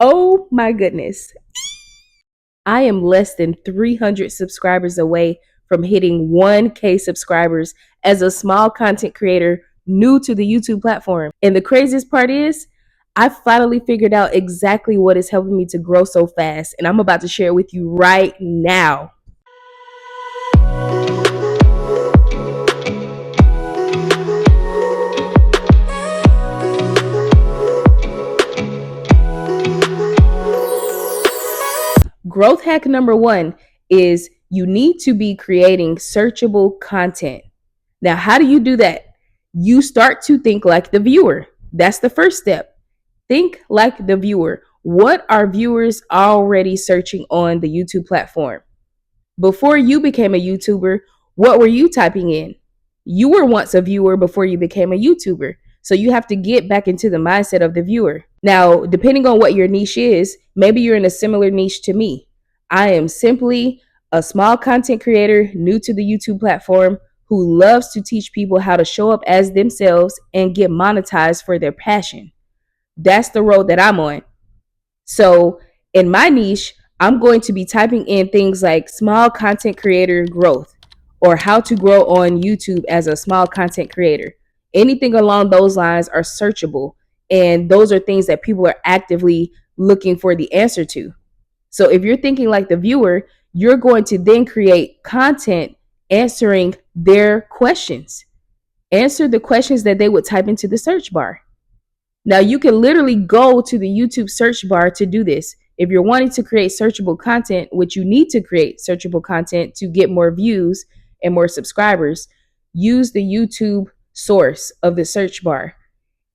Oh my goodness. I am less than 300 subscribers away from hitting 1K subscribers as a small content creator new to the YouTube platform. And the craziest part is, I finally figured out exactly what is helping me to grow so fast. And I'm about to share it with you right now. Growth hack number one is you need to be creating searchable content. Now, how do you do that? You start to think like the viewer. That's the first step. Think like the viewer. What are viewers already searching on the YouTube platform? Before you became a YouTuber, what were you typing in? You were once a viewer before you became a YouTuber. So you have to get back into the mindset of the viewer. Now, depending on what your niche is, maybe you're in a similar niche to me. I am simply a small content creator new to the YouTube platform who loves to teach people how to show up as themselves and get monetized for their passion. That's the road that I'm on. So in my niche, I'm going to be typing in things like small content creator growth or how to grow on YouTube as a small content creator. Anything along those lines are searchable. And those are things that people are actively looking for the answer to. So if you're thinking like the viewer, you're going to then create content answering their questions. Answer the questions that they would type into the search bar. Now, you can literally go to the YouTube search bar to do this. If you're wanting to create searchable content, which you need to create searchable content to get more views and more subscribers, use the YouTube source of the search bar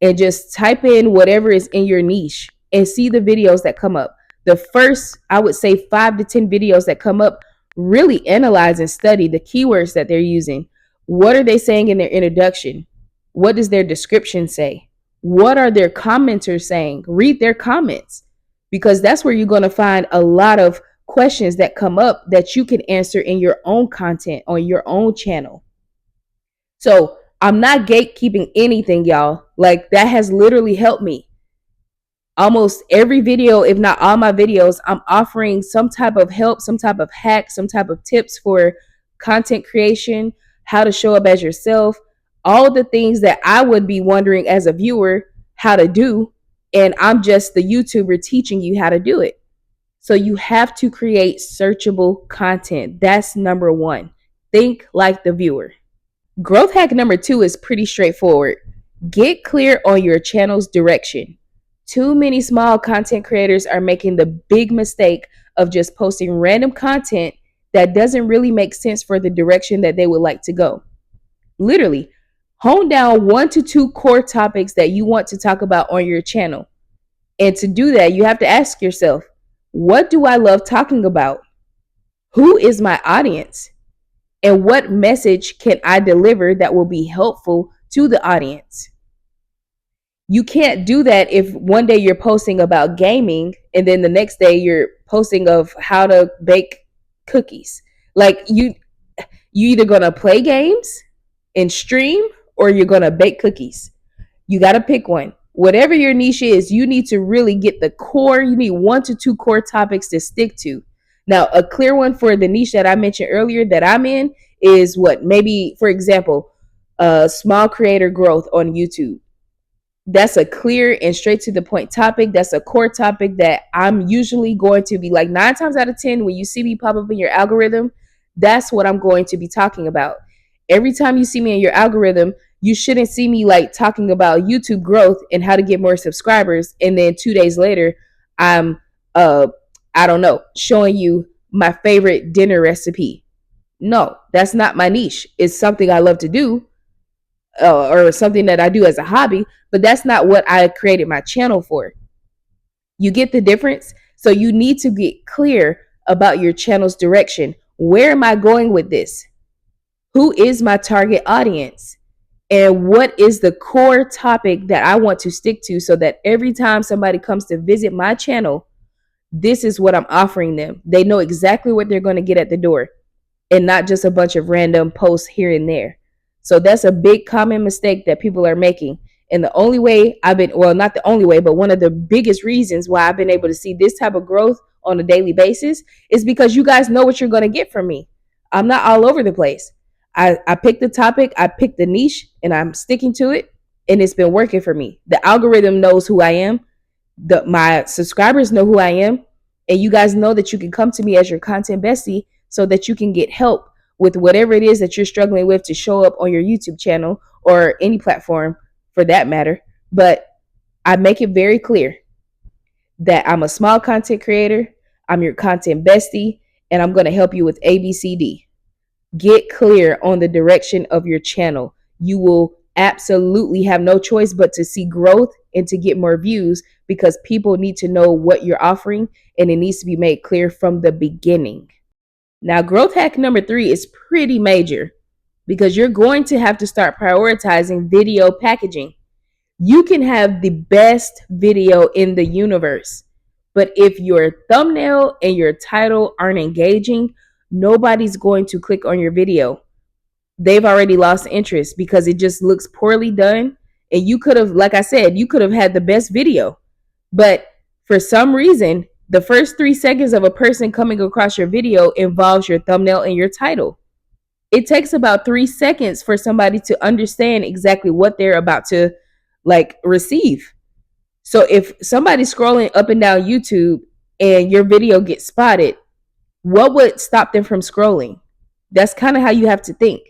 and just type in whatever is in your niche and see the videos that come up. The first, I would say 5 to 10 videos that come up, really analyze and study the keywords that they're using. What are they saying in their introduction? What does their description say? What are their commenters saying? Read their comments, because that's where you're going to find a lot of questions that come up that you can answer in your own content on your own channel. So I'm not gatekeeping anything, y'all. Like, that has literally helped me. Almost every video, if not all my videos, I'm offering some type of help, some type of hack, some type of tips for content creation, how to show up as yourself, all the things that I would be wondering as a viewer how to do. And I'm just the YouTuber teaching you how to do it. So you have to create searchable content. That's number one. Think like the viewer. Growth hack number two is pretty straightforward. Get clear on your channel's direction. Too many small content creators are making the big mistake of just posting random content that doesn't really make sense for the direction that they would like to go. Literally, hone down 1 to 2 core topics that you want to talk about on your channel. And to do that, you have to ask yourself, what do I love talking about? Who is my audience? And what message can I deliver that will be helpful to the audience? You can't do that if one day you're posting about gaming and then the next day you're posting of how to bake cookies. Like, you either gonna play games and stream or you're gonna bake cookies. You gotta pick one. Whatever your niche is, you need to really get the core. You need 1 to 2 core topics to stick to. Now, a clear one for the niche that I mentioned earlier that I'm in is what? Maybe, for example, small creator growth on YouTube. That's a clear and straight to the point topic. That's a core topic that I'm usually going to be like 9 times out of 10 when you see me pop up in your algorithm, that's what I'm going to be talking about. Every time you see me in your algorithm, you shouldn't see me like talking about YouTube growth and how to get more subscribers. And then 2 days later, I'm, I don't know, showing you my favorite dinner recipe. No, that's not my niche. It's something I love to do. Or something that I do as a hobby, but that's not what I created my channel for. You get the difference? So you need to get clear about your channel's direction. Where am I going with this? Who is my target audience? And what is the core topic that I want to stick to so that every time somebody comes to visit my channel, this is what I'm offering them. They know exactly what they're going to get at the door and not just a bunch of random posts here and there. So that's a big common mistake that people are making. And the only way I've been, well, not the only way, but one of the biggest reasons why I've been able to see this type of growth on a daily basis is because you guys know what you're going to get from me. I'm not all over the place. I picked the topic, I picked the niche, and I'm sticking to it, and it's been working for me. The algorithm knows who I am. My subscribers know who I am, and you guys know that you can come to me as your content bestie so that you can get help with whatever it is that you're struggling with to show up on your YouTube channel or any platform for that matter. But I make it very clear that I'm a small content creator, I'm your content bestie, and I'm going to help you with ABCD. Get clear on the direction of your channel. You will absolutely have no choice but to see growth and to get more views because people need to know what you're offering, and it needs to be made clear from the beginning. Now, growth hack number 3 is pretty major because you're going to have to start prioritizing video packaging. You can have the best video in the universe, but if your thumbnail and your title aren't engaging, nobody's going to click on your video. They've already lost interest because it just looks poorly done. And you could have, like I said, you could have had the best video, but for some reason, the first 3 seconds of a person coming across your video involves your thumbnail and your title. It takes about 3 seconds for somebody to understand exactly what they're about to receive. So if somebody's scrolling up and down YouTube and your video gets spotted, what would stop them from scrolling? That's kind of how you have to think.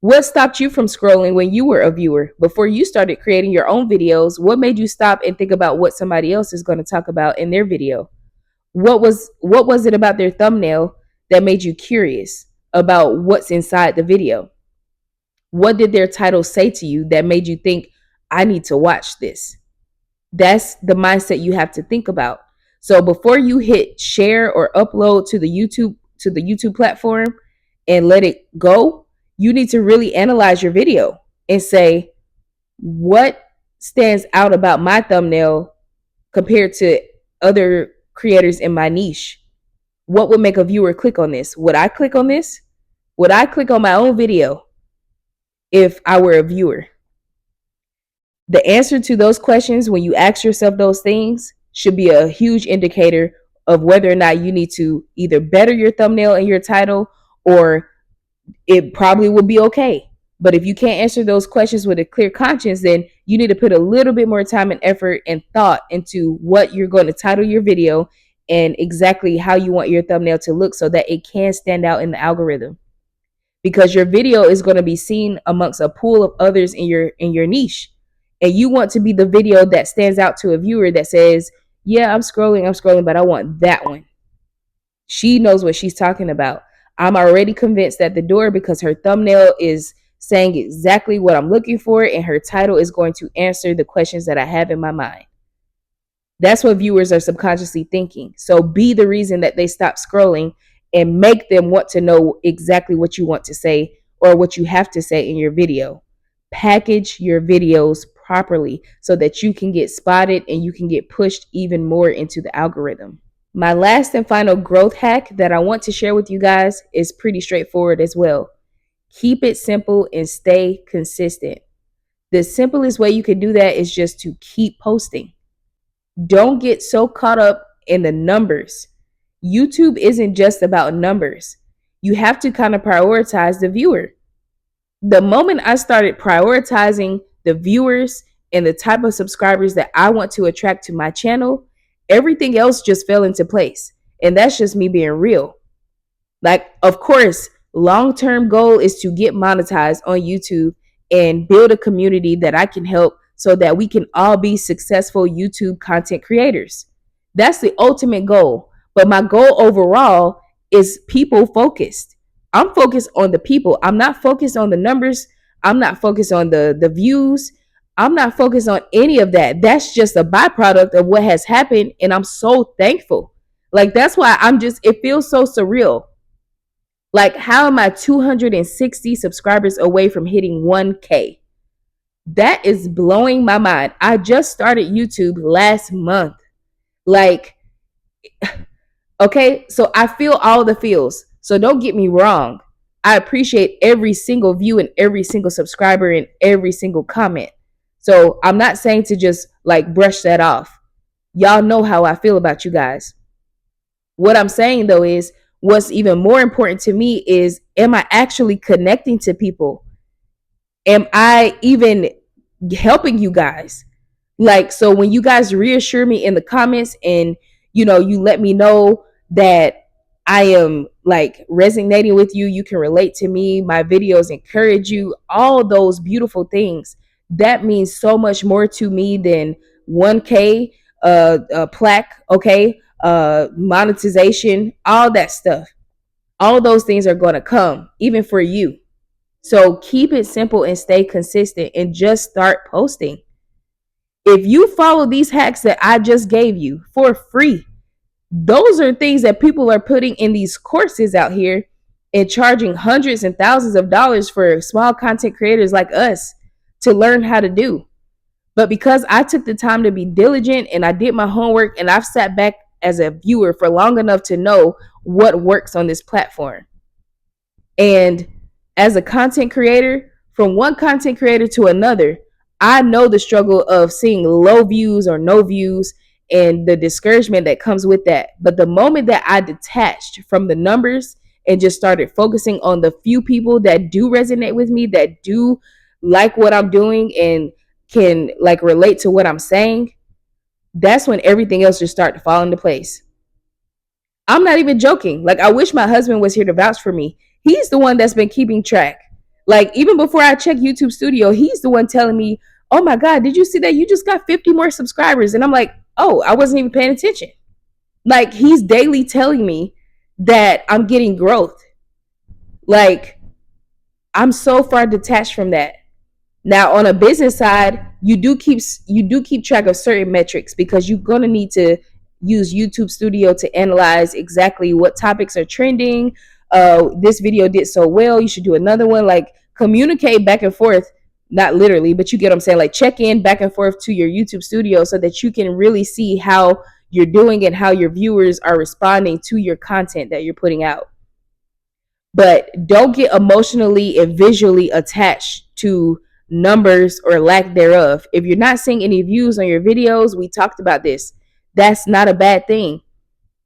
What stopped you from scrolling when you were a viewer? Before you started creating your own videos, what made you stop and think about what somebody else is going to talk about in their video? What was it about their thumbnail that made you curious about what's inside the video? What did their title say to you that made you think, I need to watch this? That's the mindset you have to think about. So before you hit share or upload to the YouTube platform and let it go, you need to really analyze your video and say, what stands out about my thumbnail compared to other creators in my niche? What would make a viewer click on this? Would I click on this? Would I click on my own video if I were a viewer? The answer to those questions, when you ask yourself those things, should be a huge indicator of whether or not you need to either better your thumbnail and your title, or it probably will be okay. But if you can't answer those questions with a clear conscience, then you need to put a little bit more time and effort and thought into what you're going to title your video and exactly how you want your thumbnail to look so that it can stand out in the algorithm. Because your video is going to be seen amongst a pool of others in your niche. And you want to be the video that stands out to a viewer that says, yeah, I'm scrolling, but I want that one. She knows what she's talking about. I'm already convinced at the door because her thumbnail is saying exactly what I'm looking for, and her title is going to answer the questions that I have in my mind. That's what viewers are subconsciously thinking. So be the reason that they stop scrolling and make them want to know exactly what you want to say or what you have to say in your video. Package your videos properly so that you can get spotted and you can get pushed even more into the algorithm. My last and final growth hack that I want to share with you guys is pretty straightforward as well. Keep it simple and stay consistent. The simplest way you can do that is just to keep posting. Don't get so caught up in the numbers. YouTube isn't just about numbers. You have to kind of prioritize the viewer. The moment I started prioritizing the viewers and the type of subscribers that I want to attract to my channel, everything else just fell into place. And that's just me being real. Of course, long-term goal is to get monetized on YouTube and build a community that I can help so that we can all be successful YouTube content creators. That's the ultimate goal. But my goal overall is people focused. I'm focused on the people. I'm not focused on the numbers. I'm not focused on the views. I'm not focused on any of that. That's just a byproduct of what has happened. And I'm so thankful. That's why it feels so surreal. How am I 260 subscribers away from hitting 1K? That is blowing my mind. I just started YouTube last month. Okay, so I feel all the feels. So don't get me wrong. I appreciate every single view and every single subscriber and every single comment. So I'm not saying to just like brush that off. Y'all know how I feel about you guys. What I'm saying though is what's even more important to me is, am I actually connecting to people? Am I even helping you guys? Like, so when you guys reassure me in the comments and, you let me know that I am like resonating with you, you can relate to me, my videos encourage you, all those beautiful things, that means so much more to me than 1K, plaque, okay, monetization, all that stuff. All those things are going to come, even for you. So keep it simple and stay consistent and just start posting. If you follow these hacks that I just gave you for free, those are things that people are putting in these courses out here and charging hundreds and thousands of dollars for small content creators like us to learn how to do. But because I took the time to be diligent and I did my homework and I've sat back as a viewer for long enough to know what works on this platform. And as a content creator, from one content creator to another, I know the struggle of seeing low views or no views and the discouragement that comes with that. But the moment that I detached from the numbers and just started focusing on the few people that do resonate with me, that do like what I'm doing and can like relate to what I'm saying, that's when everything else just started to fall into place. I'm not even joking. Like, I wish my husband was here to vouch for me. He's the one that's been keeping track. Like, even before I check YouTube Studio, he's the one telling me, oh my God, did you see that? You just got 50 more subscribers. And I'm like, oh, I wasn't even paying attention. Like, he's daily telling me that I'm getting growth. Like, I'm so far detached from that. Now, on a business side, you do keep track of certain metrics because you're going to need to use YouTube Studio to analyze exactly what topics are trending. This video did so well, you should do another one. Like, communicate back and forth, not literally, but you get what I'm saying. Like, check in back and forth to your YouTube Studio so that you can really see how you're doing and how your viewers are responding to your content that you're putting out. But don't get emotionally and visually attached to numbers or lack thereof. If you're not seeing any views on your videos, we talked about this. That's not a bad thing.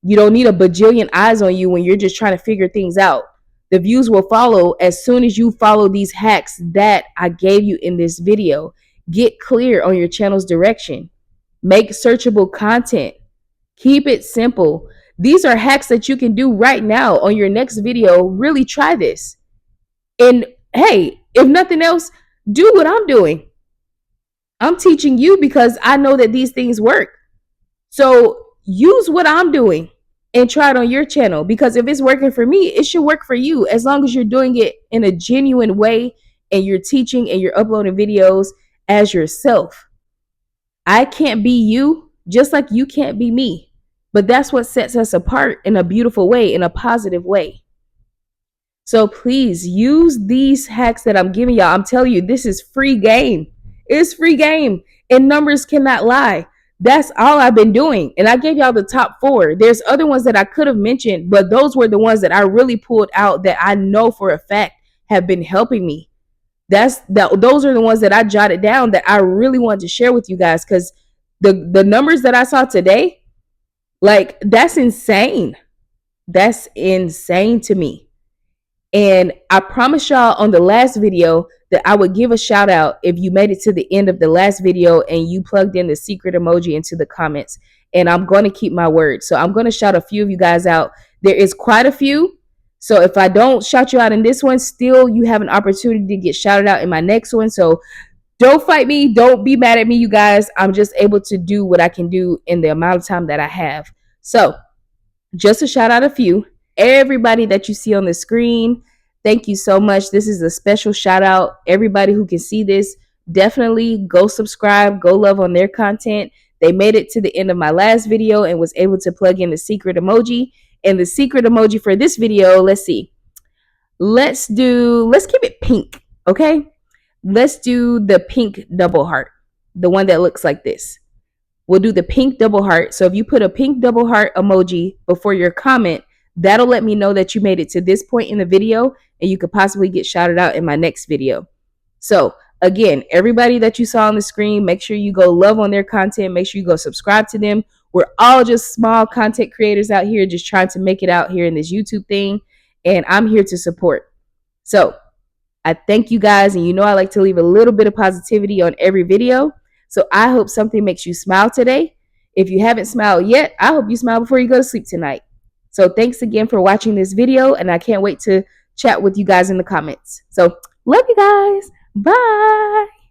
You don't need a bajillion eyes on you when you're just trying to figure things out. The views will follow as soon as you follow these hacks that I gave you in this video. Get clear on your channel's direction. Make searchable content. Keep it simple. These are hacks that you can do right now on your next video. Really try this. And hey, if nothing else, do what I'm doing. I'm teaching you because I know that these things work. So use what I'm doing and try it on your channel, because if it's working for me, it should work for you, as long as you're doing it in a genuine way and you're teaching and you're uploading videos as yourself. I can't be you just like you can't be me, but that's what sets us apart in a beautiful way, in a positive way. So please use these hacks that I'm giving y'all. I'm telling you, this is free game. It's free game, and numbers cannot lie. That's all I've been doing. And I gave y'all the top 4. There's other ones that I could have mentioned, but those were the ones that I really pulled out that I know for a fact have been helping me. Those are the ones that I jotted down that I really wanted to share with you guys, because the numbers that I saw today, like, that's insane. That's insane to me. And I promised y'all on the last video that I would give a shout out if you made it to the end of the last video and you plugged in the secret emoji into the comments. And I'm going to keep my word. So I'm going to shout a few of you guys out. There is quite a few. So if I don't shout you out in this one, still you have an opportunity to get shouted out in my next one. So don't fight me. Don't be mad at me, you guys. I'm just able to do what I can do in the amount of time that I have. So just to shout out a few. Everybody that you see on the screen, thank you so much. This is a special shout out. Everybody who can see this, definitely go subscribe, go love on their content. They made it to the end of my last video and was able to plug in the secret emoji. And the secret emoji for this video, let's see. Let's keep it pink, okay? Let's do the pink double heart, the one that looks like this. We'll do the pink double heart. So if you put a pink double heart emoji before your comment, that'll let me know that you made it to this point in the video and you could possibly get shouted out in my next video. So Again, everybody that you saw on the screen, make sure you go love on their content. Make sure you go subscribe to them. We're all just small content creators out here just trying to make it out here in this YouTube thing. And I'm here to support. So I thank you guys. And you know I like to leave a little bit of positivity on every video. So I hope something makes you smile today. If you haven't smiled yet, I hope you smile before you go to sleep tonight. So thanks again for watching this video. And I can't wait to chat with you guys in the comments. So love you guys. Bye.